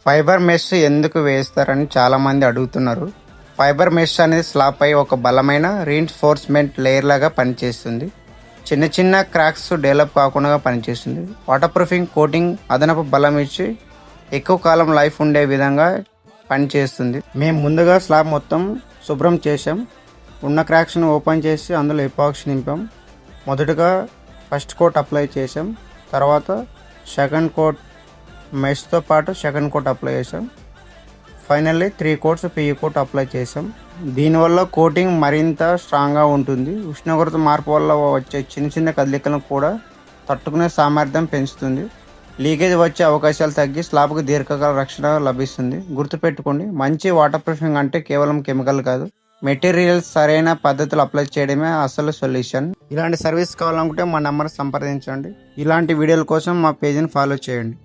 Fibre mesh ఎందుకు వేస్తారని చాలామంది అడుగుతున్నారు. ఫైబర్ మెష్ అనేది స్లాబ్ పై ఒక బలమైన రీఇన్ఫోర్స్మెంట్ లేయర్ లాగా పనిచేస్తుంది. చిన్న చిన్న క్రాక్స్ డెవలప్ కాకుండా పనిచేస్తుంది. వాటర్ ప్రూఫింగ్ కోటింగ్ అదనపు బలం ఇచ్చి ఎక్కువ కాలం లైఫ్ ఉండే విధంగా పనిచేస్తుంది. మేము ముందుగా స్లాబ్ మొత్తం శుభ్రం చేసాం. ఉన్న క్రాక్స్ను ఓపెన్ చేసి అందులో ఎపాక్సీ నింపాం. మొదటగా ఫస్ట్ కోట్ అప్లై చేసాం. తర్వాత సెకండ్ కోట్ మెష్తో పాటు సెకండ్ కోట్ అప్లై చేసాం. Finally 3 coats PU coat apply చేసాం. దీనివల్ల కోటింగ్ మరింత స్ట్రాంగ్గా ఉంటుంది. ఉష్ణోగ్రత మార్పు వల్ల వచ్చే చిన్న చిన్న కదలికలను కూడా తట్టుకునే సామర్థ్యం పెంచుతుంది. లీకేజ్ వచ్చే అవకాశాలు తగ్గి స్లాబ్కు దీర్ఘకాల రక్షణ లభిస్తుంది. గుర్తుపెట్టుకోండి, మంచి వాటర్ ప్రూఫింగ్ అంటే కేవలం కెమికల్ కాదు, మెటీరియల్స్ సరైన పద్ధతులు అప్లై చేయడమే అసలు సొల్యూషన్. ఇలాంటి సర్వీస్ కావాలనుకుంటే మా నెంబర్ సంప్రదించండి. ఇలాంటి వీడియోల కోసం మా పేజీని ఫాలో చేయండి.